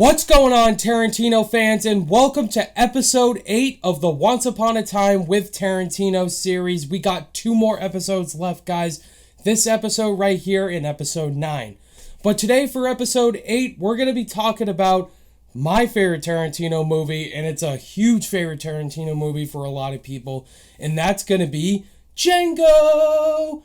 What's going on, Tarantino fans, and welcome to episode 8 of the Once Upon a Time with Tarantino series. We got 2 more episodes left, guys. This episode right here and episode 9. But today for episode 8, we're going to be talking about my favorite Tarantino movie, and it's a huge favorite Tarantino movie for a lot of people, and that's going to be Django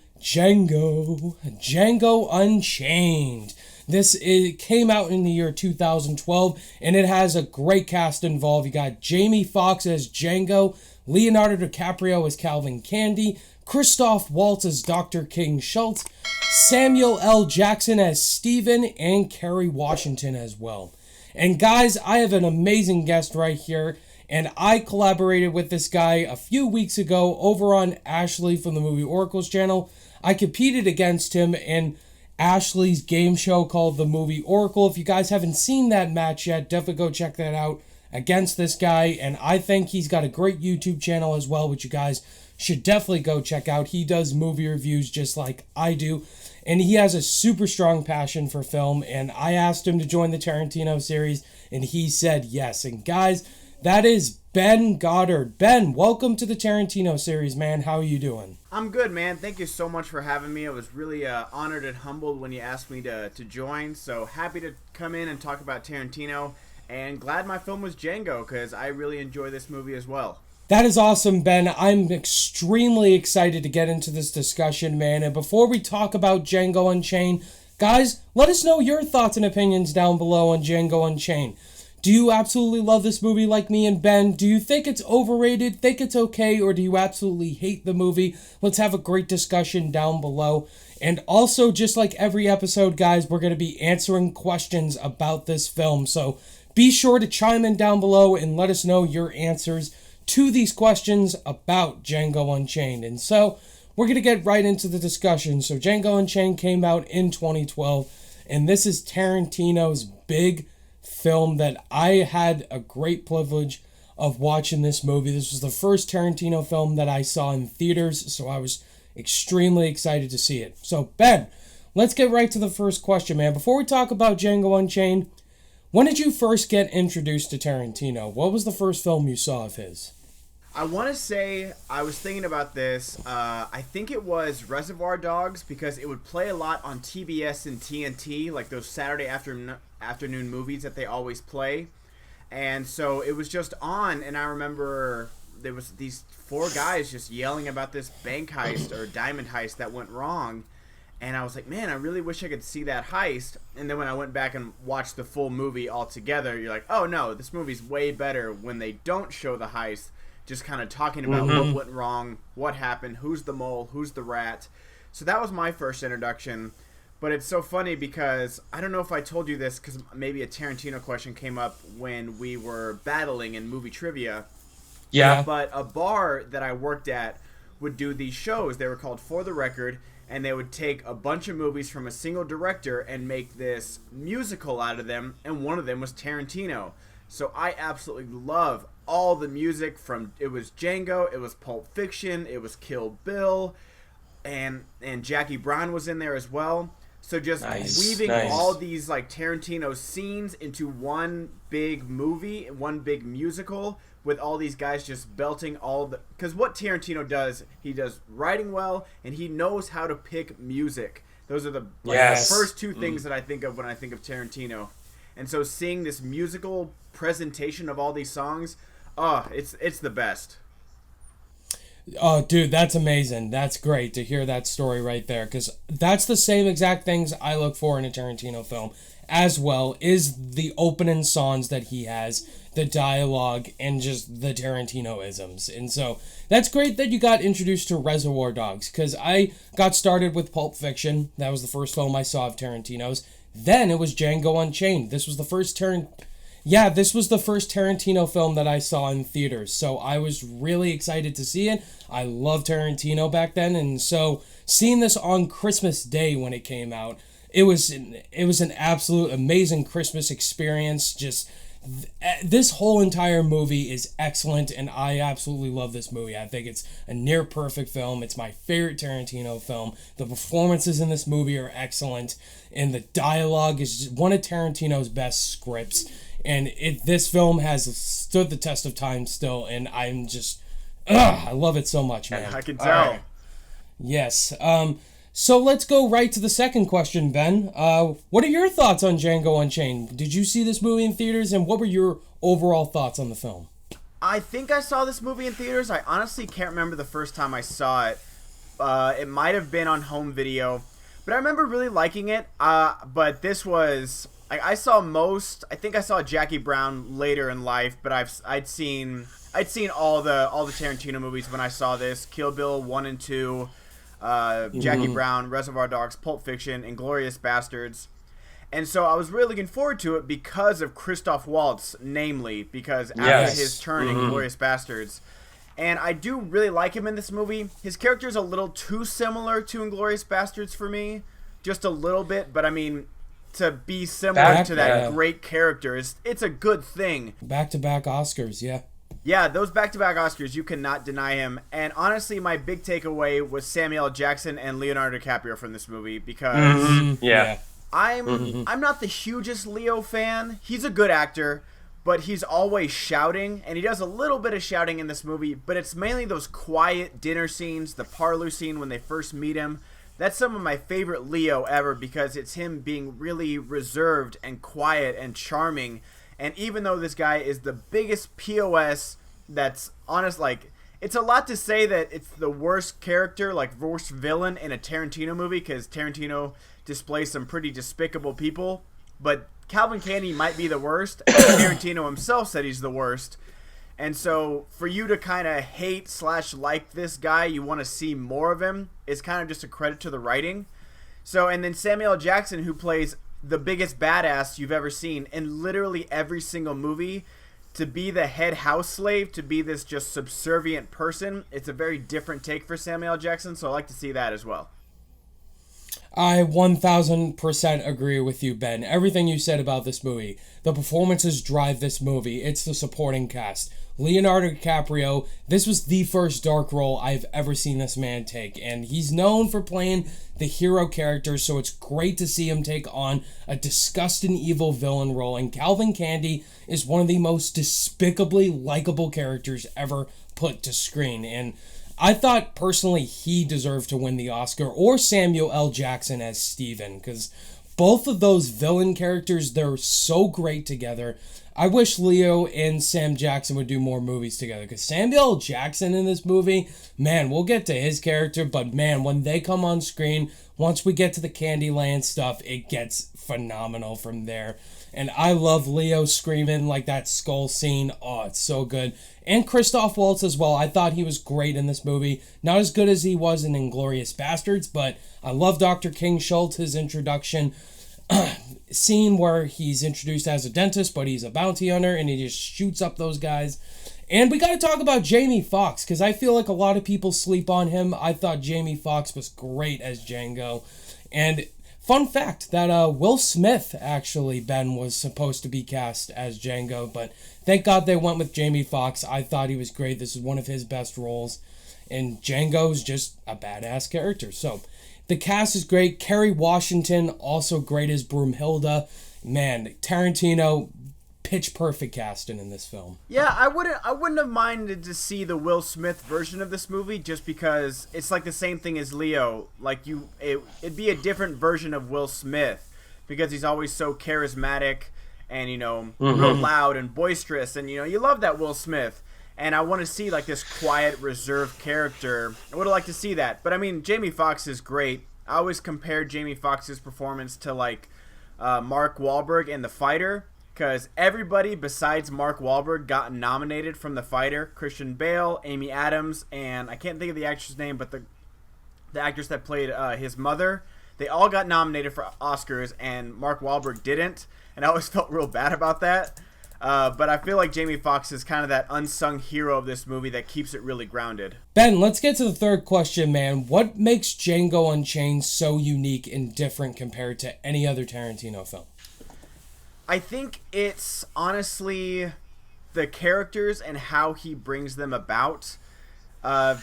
Unchained. It came out in the year 2012, and it has a great cast involved. You got Jamie Foxx as Django, Leonardo DiCaprio as Calvin Candy, Christoph Waltz as Dr. King Schultz, Samuel L. Jackson as Steven, and Kerry Washington as well. And guys, I have an amazing guest right here, and I collaborated with this guy a few weeks ago over on Ashley from the Movie Oracles channel. I competed against him in Ashley's game show called The Movie Oracle. If you guys haven't seen that match yet, definitely go check that out against this guy. And I think he's got a great YouTube channel as well, which you guys should definitely go check out. He does movie reviews just like I do. And he has a super strong passion for film. And I asked him to join the Tarantino series, and he said yes. And guys, that is Ben Goddard. Ben, welcome to the Tarantino series, man. How are you doing? I'm good, man. Thank you so much for having me. I was really honored and humbled when you asked me to join. So happy to come in and talk about Tarantino. And glad my film was Django, because I really enjoy this movie as well. That is awesome, Ben. I'm extremely excited to get into this discussion, man. And before we talk about Django Unchained, guys, let us know your thoughts and opinions down below on Django Unchained. Do you absolutely love this movie like me and Ben? Do you think it's overrated, think it's okay, or do you absolutely hate the movie? Let's have a great discussion down below. And also, just like every episode, guys, we're going to be answering questions about this film. So be sure to chime in down below and let us know your answers to these questions about Django Unchained. And so we're going to get right into the discussion. So Django Unchained came out in 2012, and this is Tarantino's big film that I had a great privilege of watching this movie. This was the first Tarantino film that I saw in theaters, so I was extremely excited to see it. So Ben, let's get right to the first question, man. Before we talk about Django Unchained, when did you first get introduced to Tarantino? What was the first film you saw of his? I want to say, I was thinking about this, I think it was Reservoir Dogs, because it would play a lot on TBS and TNT, like those Saturday afternoon movies that they always play. And so it was just on, and I remember there was these 4 guys just yelling about this bank heist or diamond heist that went wrong. And I was like, man, I really wish I could see that heist. And then when I went back and watched the full movie altogether, you're like, oh no, this movie's way better when they don't show the heist. Just kind of talking about what went wrong, what happened, who's the mole, who's the rat. So that was my first introduction. But it's so funny because I don't know if I told you this, because maybe a Tarantino question came up when we were battling in movie trivia. Yeah. But a bar that I worked at would do these shows. They were called For the Record, and they would take a bunch of movies from a single director and make this musical out of them, and one of them was Tarantino. So I absolutely love all the music from, it was Django, it was Pulp Fiction, it was Kill Bill, and Jackie Brown was in there as well. So just weaving all these like Tarantino scenes into one big movie, one big musical, with all these guys just belting all the, because what Tarantino does, he does writing well, and he knows how to pick music. Those are the first 2 things that I think of when I think of Tarantino. And so seeing this musical presentation of all these songs, it's the best. Oh, dude, that's amazing. That's great to hear that story right there, because that's the same exact things I look for in a Tarantino film as well, is the opening songs that he has, the dialogue, and just the Tarantino-isms. And so that's great that you got introduced to Reservoir Dogs, because I got started with Pulp Fiction. That was the first film I saw of Tarantino's. Then it was Django Unchained. This was the first Tarantino film that I saw in theaters. So I was really excited to see it. I loved Tarantino back then, and so seeing this on Christmas Day when it came out, it was an absolute amazing Christmas experience. Just This whole entire movie is excellent, and I absolutely love this movie. I think it's a near perfect film. It's my favorite Tarantino film. The performances in this movie are excellent, and the dialogue is one of Tarantino's best scripts. And this film has stood the test of time still, and I'm just, I love it so much, man. I can tell. Right. Yes. So let's go right to the second question, Ben. What are your thoughts on Django Unchained? Did you see this movie in theaters, and what were your overall thoughts on the film? I think I saw this movie in theaters. I honestly can't remember the first time I saw it. It might have been on home video, but I remember really liking it. But this was I think I saw Jackie Brown later in life, but I'd seen all the Tarantino movies when I saw this. Kill Bill 1 and 2. Jackie Brown, Reservoir Dogs, Pulp Fiction, Inglourious Bastards. And so I was really looking forward to it because of Christoph Waltz, namely, because after his turn in Inglourious Bastards. And I do really like him in this movie. His character is a little too similar to Inglourious Bastards for me. Just a little bit, but I mean, to be similar to that great character, it's a good thing. Back-to-back Oscars, yeah. Yeah, those back-to-back Oscars, you cannot deny him. And honestly, my big takeaway was Samuel L. Jackson and Leonardo DiCaprio from this movie because I'm not the hugest Leo fan. He's a good actor, but he's always shouting, and he does a little bit of shouting in this movie, but it's mainly those quiet dinner scenes, the parlor scene when they first meet him. That's some of my favorite Leo ever because it's him being really reserved and quiet and charming. And even though this guy is the biggest POS, that's honest, like, it's a lot to say that it's the worst character, like, worst villain in a Tarantino movie, because Tarantino displays some pretty despicable people. But Calvin Candy might be the worst, and Tarantino himself said he's the worst. And so, for you to kind of hate/like this guy, you want to see more of him, is kind of just a credit to the writing. So, and then Samuel L. Jackson, who plays the biggest badass you've ever seen in literally every single movie, to be the head house slave, to be this just subservient person, it's a very different take for Samuel L. Jackson, so I like to see that as well. I 1000% agree with you, Ben. Everything you said about this movie. The performances drive this movie. It's the supporting cast. Leonardo DiCaprio, this was the first dark role I've ever seen this man take, and he's known for playing the hero character, so it's great to see him take on a disgusting evil villain role, and Calvin Candy is one of the most despicably likable characters ever put to screen, and I thought personally he deserved to win the Oscar, or Samuel L. Jackson as Steven, because both of those villain characters, they're so great together. I wish Leo and Sam Jackson would do more movies together, because Samuel L. Jackson in this movie, man, we'll get to his character, but man, when they come on screen, once we get to the Candyland stuff, it gets phenomenal from there. And I love Leo screaming like that skull scene. Oh, it's so good. And Christoph Waltz as well. I thought he was great in this movie. Not as good as he was in Inglourious Bastards, but I love Dr. King Schultz, his introduction scene where he's introduced as a dentist, but he's a bounty hunter, and he just shoots up those guys. And we got to talk about Jamie Foxx, because I feel like a lot of people sleep on him. I thought Jamie Foxx was great as Django. And fun fact that Will Smith, actually, Ben, was supposed to be cast as Django, but thank God they went with Jamie Foxx. I thought he was great. This is one of his best roles. And Django's just a badass character. So the cast is great. Kerry Washington, also great as Broomhilda. Man, Tarantino, pitch perfect casting in this film. Yeah, I wouldn't have minded to see the Will Smith version of this movie, just because it's like the same thing as Leo. Like it'd be a different version of Will Smith, because he's always so charismatic and real loud and boisterous, and you love that Will Smith. And I want to see like this quiet, reserved character. I would have liked to see that. But I mean, Jamie Foxx is great. I always compare Jamie Foxx's performance to like Mark Wahlberg in The Fighter, because everybody besides Mark Wahlberg got nominated from The Fighter. Christian Bale, Amy Adams, and I can't think of the actress name, but the actress that played his mother. They all got nominated for Oscars, and Mark Wahlberg didn't. And I always felt real bad about that. But I feel like Jamie Foxx is kind of that unsung hero of this movie that keeps it really grounded. Ben, let's get to the third question, man. What makes Django Unchained so unique and different compared to any other Tarantino film? I think it's honestly the characters and how he brings them about.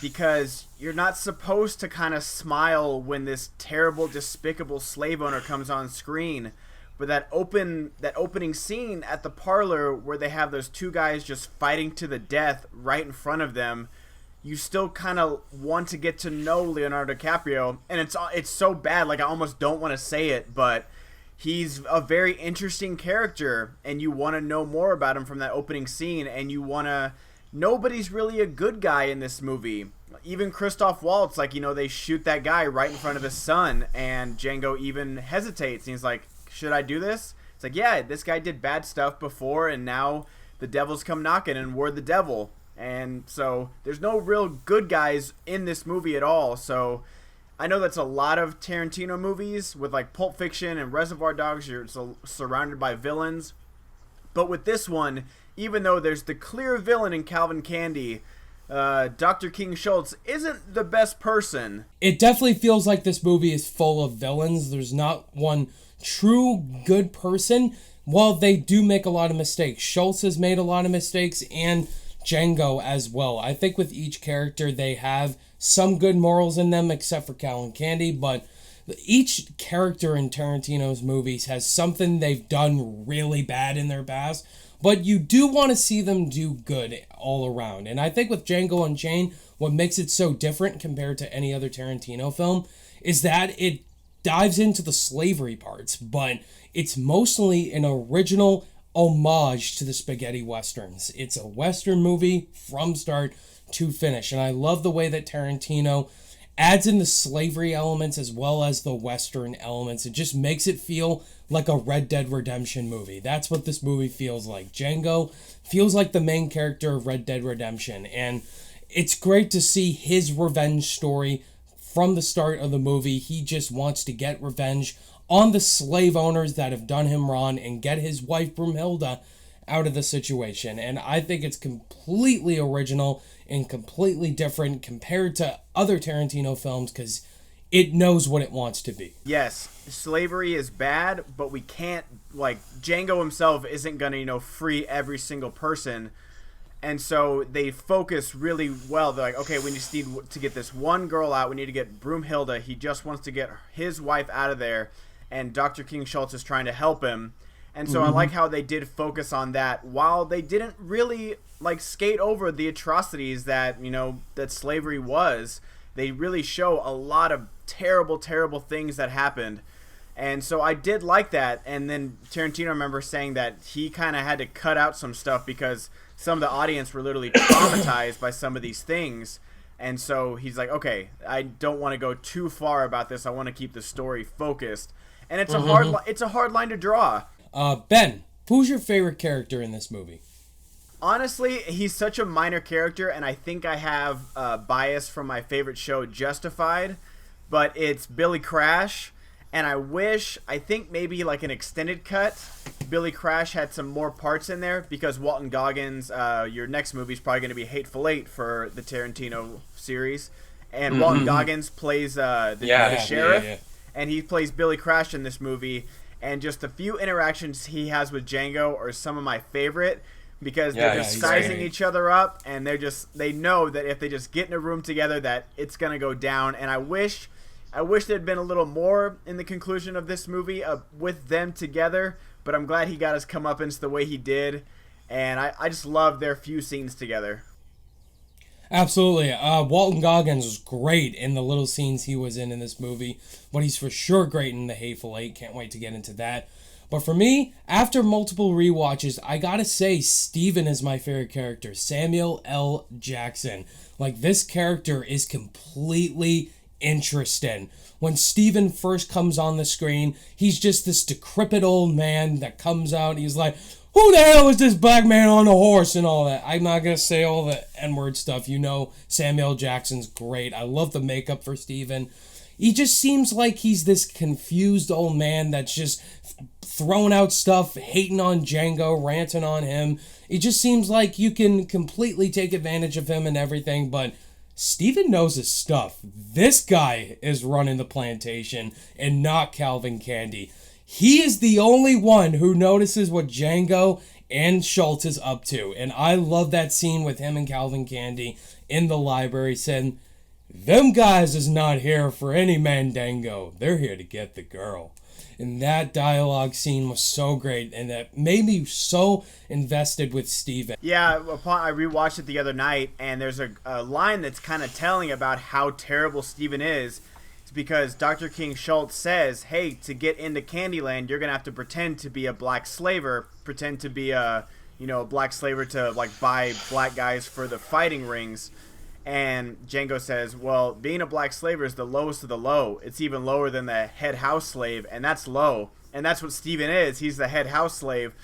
Because you're not supposed to kind of smile when this terrible, despicable slave owner comes on screen. But that opening scene at the parlor where they have those two guys just fighting to the death right in front of them, you still kind of want to get to know Leonardo DiCaprio, and it's so bad, like I almost don't want to say it, but he's a very interesting character, and you want to know more about him from that opening scene, and you want to. Nobody's really a good guy in this movie. Even Christoph Waltz, like, they shoot that guy right in front of his son, and Django even hesitates, and he's like, should I do this? It's like, yeah, this guy did bad stuff before, and now the devil's come knocking, and we're the devil. And so there's no real good guys in this movie at all. So I know that's a lot of Tarantino movies with like Pulp Fiction and Reservoir Dogs. You're surrounded by villains. But with this one, even though there's the clear villain in Calvin Candy, Dr. King Schultz isn't the best person. It definitely feels like this movie is full of villains. There's not one true good person. While they do make a lot of mistakes, Schultz has made a lot of mistakes, and Django as well. I think with each character they have some good morals in them, except for Cal and Candy, but each character in Tarantino's movies has something they've done really bad in their past, but you do want to see them do good all around. And I think with Django Unchained, what makes it so different compared to any other Tarantino film is that it dives into the slavery parts, but it's mostly an original homage to the spaghetti westerns. It's a western movie from start to finish, and I love the way that Tarantino adds in the slavery elements as well as the western elements. It just makes it feel like a Red Dead Redemption movie. That's what this movie feels like. Django feels like the main character of Red Dead Redemption, and it's great to see his revenge story from the start of the movie. He just wants to get revenge on the slave owners that have done him wrong and get his wife Broomhilda out of the situation. And I think it's completely original and completely different compared to other Tarantino films because it knows what it wants to be. Yes, slavery is bad, but we can't, like, Django himself isn't going to, free every single person. And so they focus really well. They're like, okay, we just need to get this one girl out. We need to get Broomhilda. He just wants to get his wife out of there. And Dr. King Schultz is trying to help him. And so I like how they did focus on that while they didn't really like skate over the atrocities that, that slavery was. They really show a lot of terrible, terrible things that happened. And so I did like that. And then Tarantino, I remember saying that he kind of had to cut out some stuff because some of the audience were literally traumatized by some of these things. And so he's like, okay, I don't want to go too far about this. I want to keep the story focused. And it's a hard line to draw. Ben, who's your favorite character in this movie? Honestly, he's such a minor character, and I think I have bias from my favorite show, Justified, but it's Billy Crash, and I think maybe like an extended cut, Billy Crash had some more parts in there, because Walton Goggins, your next movie is probably going to be Hateful Eight for the Tarantino series, and Walton Goggins plays the sheriff, and he plays Billy Crash in this movie. And just a few interactions he has with Django are some of my favorite because they're just sizing each other up, and they know that if they just get in a room together that it's gonna go down. And I wish there'd been a little more in the conclusion of this movie with them together, but I'm glad he got his comeuppance the way he did, and I just love their few scenes together. Absolutely. Walton Goggins was great in the little scenes he was in this movie, but he's for sure great in The Hateful Eight. Can't wait to get into that. But for me, after multiple rewatches, I gotta say Steven is my favorite character. Samuel L. Jackson. Like, this character is completely interesting. When Steven first comes on the screen, he's just this decrepit old man that comes out and he's like, who the hell is this black man on the horse and all that? I'm not going to say all the N-word stuff. Samuel Jackson's great. I love the makeup for Steven. He just seems like he's this confused old man that's just throwing out stuff, hating on Django, ranting on him. It just seems like you can completely take advantage of him and everything, but Steven knows his stuff. This guy is running the plantation and not Calvin Candy. he is the only one who notices what Django and Schultz is up to. And I love that scene with him and Calvin Candy in the library saying, them guys is not here for any Mandango. They're here to get the girl. And that dialogue scene was so great, and that made me so invested with Steven. Yeah, I rewatched it the other night, and there's a line that's kind of telling about how terrible Steven is. It's because Dr. King Schultz says, hey, to get into Candyland, you're going to have to pretend to be a black slaver, pretend to be a black slaver to, like, buy black guys for the fighting rings. And Django says, well, being a black slaver is the lowest of the low. It's even lower than the head house slave, and that's low. And that's what Steven is. He's the head house slave.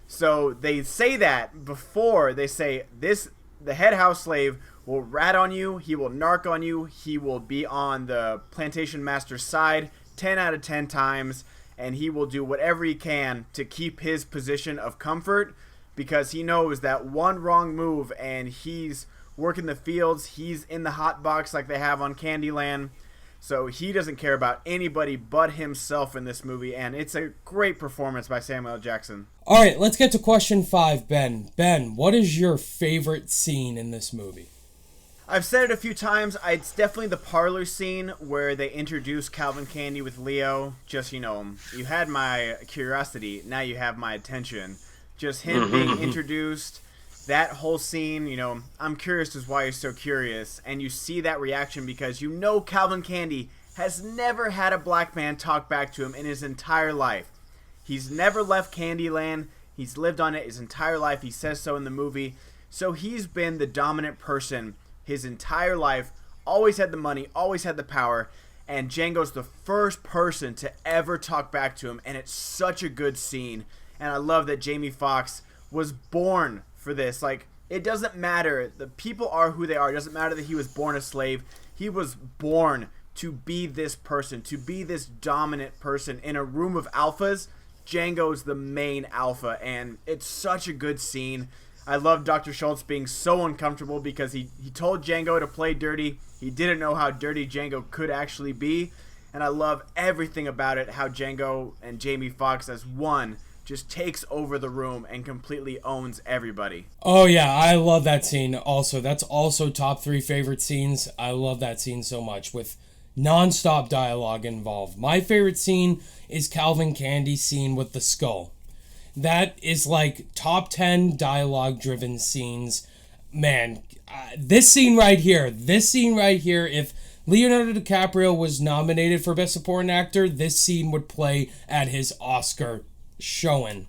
So they say that before they say the head house slave will rat on you, he will narc on you, he will be on the plantation master's side 10 out of 10 times, and he will do whatever he can to keep his position of comfort, because he knows that one wrong move and he's working the fields, he's in the hot box like they have on Candyland. So he doesn't care about anybody but himself in this movie, and it's a great performance by Samuel L. Jackson. All right, let's get to question 5, Ben. Ben, what is your favorite scene in this movie? I've said it a few times. It's definitely the parlor scene where they introduce Calvin Candy with Leo. Just, you had my curiosity, now you have my attention. Just him being introduced. That whole scene, I'm curious as why you're so curious. And you see that reaction because Calvin Candy has never had a black man talk back to him in his entire life. He's never left Candyland. He's lived on it his entire life. He says so in the movie. So he's been the dominant person his entire life. Always had the money, always had the power. And Django's the first person to ever talk back to him. And it's such a good scene. And I love that Jamie Foxx was born for this. Like, it doesn't matter. The people are who they are. It doesn't matter that he was born a slave. He was born to be this person, to be this dominant person. In a room of alphas, Django's the main alpha, and it's such a good scene. I love Dr. Schultz being so uncomfortable because he told Django to play dirty. He didn't know how dirty Django could actually be, and I love everything about it, how Django and Jamie Foxx as one just takes over the room and completely owns everybody. Oh yeah, I love that scene also. That's also top 3 favorite scenes. I love that scene so much with non-stop dialogue involved. My favorite scene is Calvin Candy's scene with the skull. That is like top 10 dialogue driven scenes. Man, this scene right here, if Leonardo DiCaprio was nominated for Best Supporting Actor, this scene would play at his Oscar showing.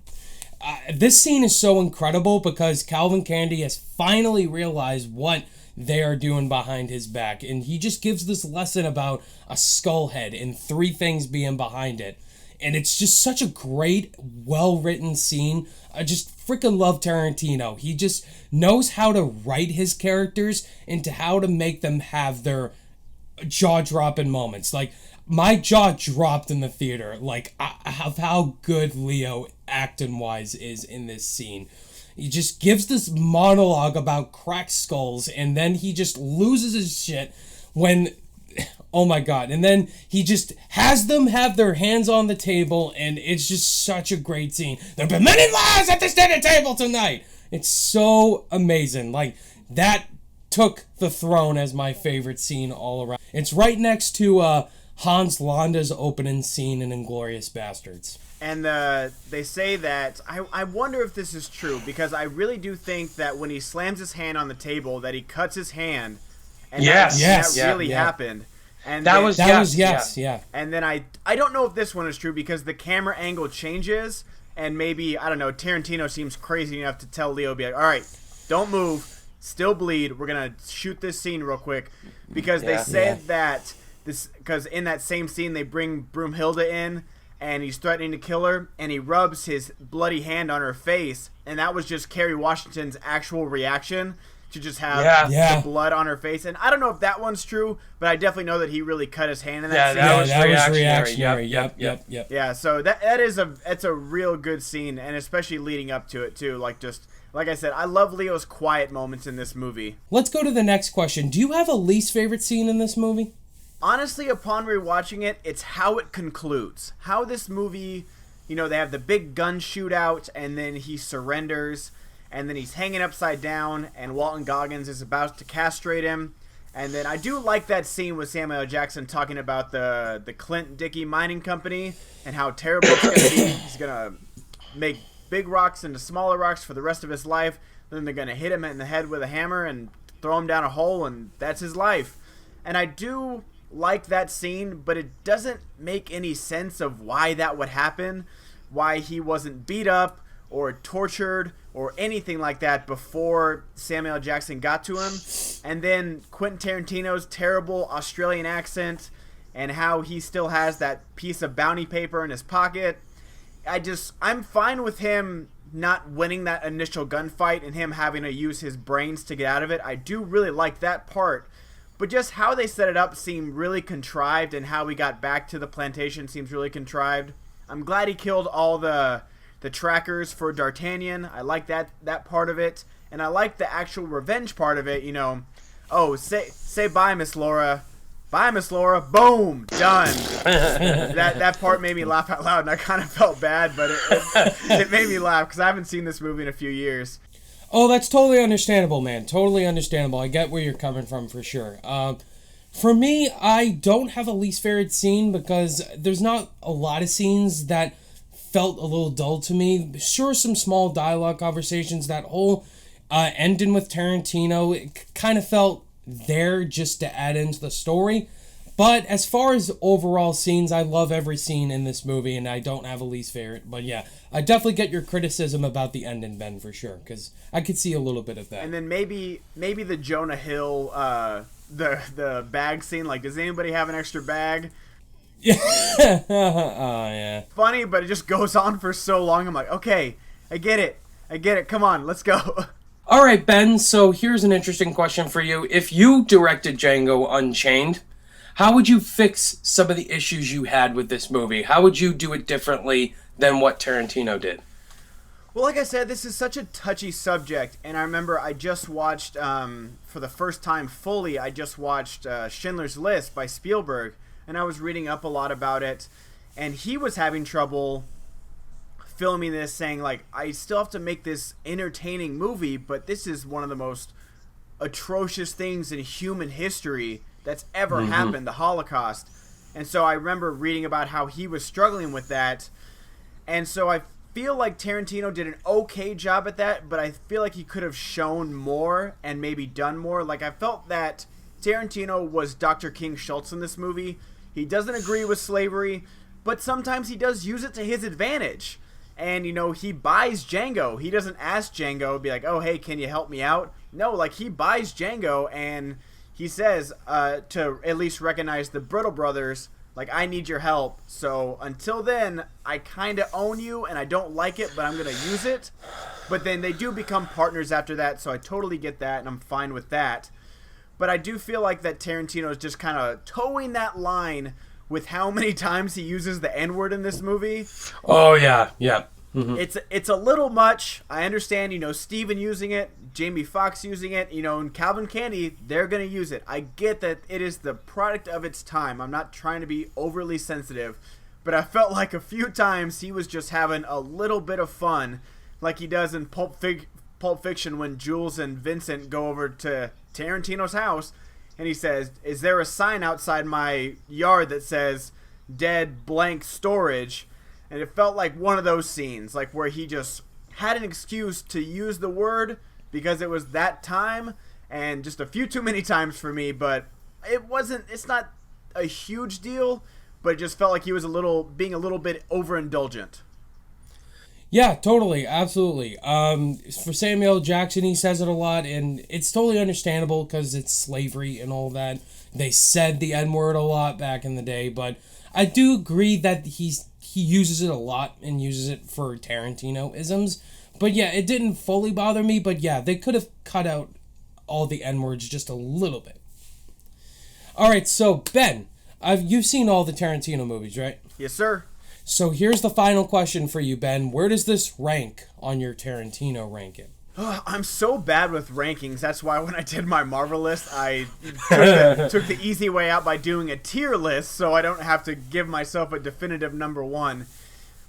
This scene is so incredible because Calvin Candy has finally realized what they are doing behind his back, and he just gives this lesson about a skull head and 3 things being behind it, and it's just such a great, well-written scene. I just freaking love Tarantino. He just knows how to write his characters into how to make them have their jaw-dropping moments. Like, my jaw dropped in the theater, like, of how good Leo, acting-wise, is in this scene. He just gives this monologue about cracked skulls, and then he just loses his shit when... Oh my god. And then he just has them have their hands on the table, and it's just such a great scene. There have been many lies at this dinner table tonight! It's so amazing. Like, that took the throne as my favorite scene all around. It's right next to Hans Landa's opening scene in Inglourious Bastards. And they say that, I wonder if this is true, because I really do think that when he slams his hand on the table, that he cuts his hand. And that really happened. And that was yes. And then I don't know if this one is true, because the camera angle changes, and maybe, I don't know, Tarantino seems crazy enough to tell Leo, be like, all right, don't move, still bleed, we're going to shoot this scene real quick. Because they said that, because in that same scene, they bring Broomhilda in, and he's threatening to kill her, and he rubs his bloody hand on her face, and that was just Kerry Washington's actual reaction to just have the blood on her face. And I don't know if that one's true, but I definitely know that he really cut his hand in that scene. That was reactionary. Yep. Yeah, so that's a real good scene, and especially leading up to it too. Like I said, I love Leo's quiet moments in this movie. Let's go to the next question. Do you have a least favorite scene in this movie? Honestly, upon rewatching it, it's how it concludes. How this movie they have the big gun shootout, and then he surrenders, and then he's hanging upside down, and Walton Goggins is about to castrate him. And then I do like that scene with Samuel L. Jackson talking about the Clint Dickey Mining Company and how terrible it's going to be. He's going to make big rocks into smaller rocks for the rest of his life. Then they're going to hit him in the head with a hammer and throw him down a hole, and that's his life. And I do like that scene, but it doesn't make any sense of why that would happen, why he wasn't beat up or tortured or anything like that before Samuel L. Jackson got to him. And then Quentin Tarantino's terrible Australian accent and how he still has that piece of bounty paper in his pocket. I'm fine with him not winning that initial gunfight and him having to use his brains to get out of it. I do really like that part. But just how they set it up seemed really contrived, and how we got back to the plantation seems really contrived. I'm glad he killed all the trackers for D'Artagnan. I like that part of it. And I like the actual revenge part of it, Oh, say bye, Miss Laura. Bye, Miss Laura. Boom. Done. that part made me laugh out loud, and I kind of felt bad, but it made me laugh because I haven't seen this movie in a few years. Oh, that's totally understandable, man. Totally understandable. I get where you're coming from for sure. For me, I don't have a least favorite scene because there's not a lot of scenes that felt a little dull to me. Sure, some small dialogue conversations. That whole ending with Tarantino, it kind of felt there just to add into the story. But as far as overall scenes, I love every scene in this movie, and I don't have a least favorite. But yeah, I definitely get your criticism about the ending, Ben, for sure, because I could see a little bit of that. And then maybe the Jonah Hill, the bag scene. Like, does anybody have an extra bag? Yeah. Oh, yeah. Funny, but it just goes on for so long. I'm like, okay, I get it. Come on, let's go. All right, Ben, so here's an interesting question for you. If you directed Django Unchained, how would you fix some of the issues you had with this movie? How would you do it differently than what Tarantino did? Well, like I said, this is such a touchy subject, and I remember I just watched, for the first time fully, I just watched Schindler's List by Spielberg, and I was reading up a lot about it, and he was having trouble filming this, saying, like, I still have to make this entertaining movie, but this is one of the most atrocious things in human history that's ever happened, the Holocaust. And so I remember reading about how he was struggling with that. And so I feel like Tarantino did an okay job at that, but I feel like he could have shown more and maybe done more. Like, I felt that Tarantino was Dr. King Schultz in this movie. He doesn't agree with slavery, but sometimes he does use it to his advantage. And, he buys Django. He doesn't ask Django, be like, oh, hey, can you help me out? No, like, he buys Django, and he says, to at least recognize the Brittle brothers, like, I need your help. So until then, I kind of own you, and I don't like it, but I'm going to use it. But then they do become partners after that, so I totally get that, and I'm fine with that. But I do feel like that Tarantino is just kind of towing that line with how many times he uses the N-word in this movie. Oh, yeah. Mm-hmm. It's a little much. I understand, Steven using it, Jamie Foxx using it, and Calvin Candy, they're going to use it. I get that it is the product of its time. I'm not trying to be overly sensitive, but I felt like a few times he was just having a little bit of fun, like he does in Pulp Fiction when Jules and Vincent go over to Tarantino's house, and he says, is there a sign outside my yard that says dead blank storage? And it felt like one of those scenes, like where he just had an excuse to use the word because it was that time, and just a few too many times for me. But it's not a huge deal, but it just felt like he was being a little bit overindulgent. Yeah, totally, absolutely. For Samuel L. Jackson, he says it a lot, and it's totally understandable because it's slavery and all that. They said the N-word a lot back in the day, but I do agree that he uses it a lot and uses it for Tarantino-isms. But yeah, it didn't fully bother me, but yeah, they could have cut out all the N-words just a little bit. Alright, so Ben, you've seen all the Tarantino movies, right? Yes, sir. So here's the final question for you, Ben. Where does this rank on your Tarantino ranking? I'm so bad with rankings. That's why when I did my Marvel list, I took the easy way out by doing a tier list so I don't have to give myself a definitive number one.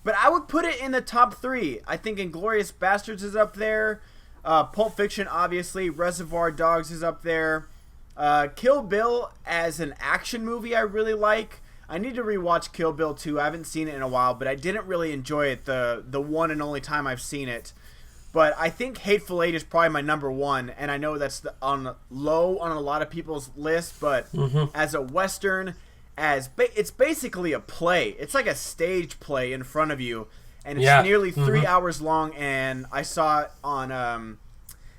But I would put it in the top 3. I think Inglourious Bastards is up there. Pulp Fiction, obviously. Reservoir Dogs is up there. Kill Bill as an action movie I really like. I need to rewatch Kill Bill 2. I haven't seen it in a while, but I didn't really enjoy it the one and only time I've seen it. But I think Hateful Eight is probably my number 1, and I know that's low on a lot of people's list, but as a Western, it's basically a play. It's like a stage play in front of you, and it's nearly 3 hours long, and I saw it on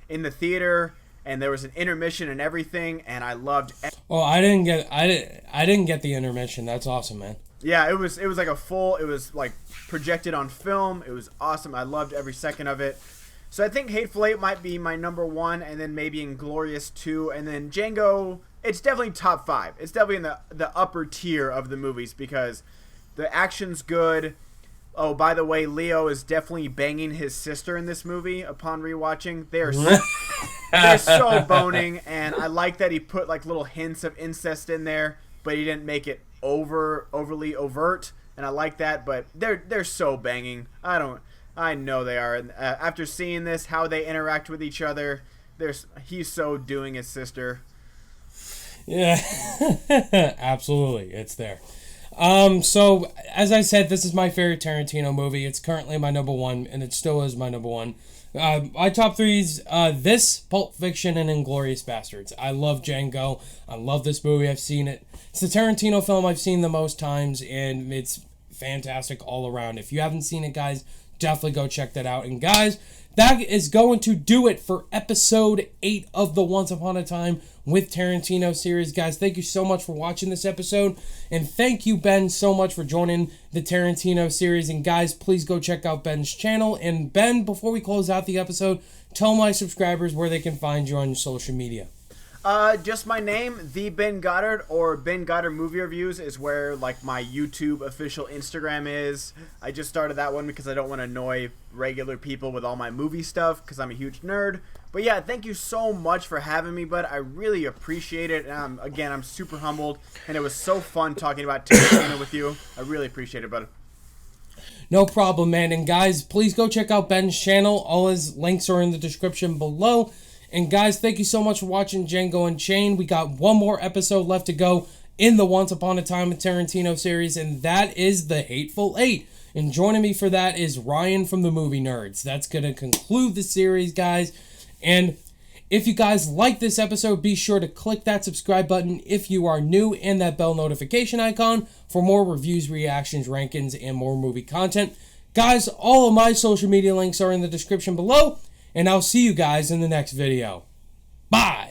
in the theater, and there was an intermission and everything, and I loved it. Oh, I didn't get the intermission. That's awesome, man. Yeah, it was like it was like projected on film. It was awesome. I loved every second of it. So I think Hateful Eight might be my number 1, and then maybe Inglourious 2, and then Django. It's definitely top 5. It's definitely in the upper tier of the movies because the action's good. Oh, by the way, Leo is definitely banging his sister in this movie upon rewatching. They're so boning, and I like that he put like little hints of incest in there, but he didn't make it overly overt, and I like that, but they're so banging. I know they are. After seeing this, how they interact with each other, he's so doing his sister. Yeah, absolutely. It's there. So, as I said, this is my favorite Tarantino movie. It's currently my number 1, and it still is my number 1. My top 3's this, Pulp Fiction, and Inglourious Bastards. I love Django. I love this movie. I've seen it. It's the Tarantino film I've seen the most times, and it's fantastic all around. If you haven't seen it, guys, definitely go check that out. And guys, that is going to do it for episode 8 of the Once Upon a Time with Tarantino series. Guys, thank you so much for watching this episode. And thank you, Ben, so much for joining the Tarantino series. And guys, please go check out Ben's channel. And Ben, before we close out the episode, tell my subscribers where they can find you on social media. Just my name, The Ben Goddard, or Ben Goddard Movie Reviews is where, like, my YouTube official Instagram is. I just started that one because I don't want to annoy regular people with all my movie stuff because I'm a huge nerd. But yeah, thank you so much for having me, bud. I really appreciate it. And again, I'm super humbled, and it was so fun talking about Tarantino with you. I really appreciate it, bud. No problem, man. And guys, please go check out Ben's channel. All his links are in the description below. And guys, thank you so much for watching Django Unchained. We got one more episode left to go in the Once Upon a Time with Tarantino series, and that is the Hateful Eight. And joining me for that is Ryan from the Movie Nerds. That's going to conclude the series, guys. And if you guys like this episode, be sure to click that subscribe button if you are new and that bell notification icon for more reviews, reactions, rankings, and more movie content. Guys, all of my social media links are in the description below. And I'll see you guys in the next video. Bye!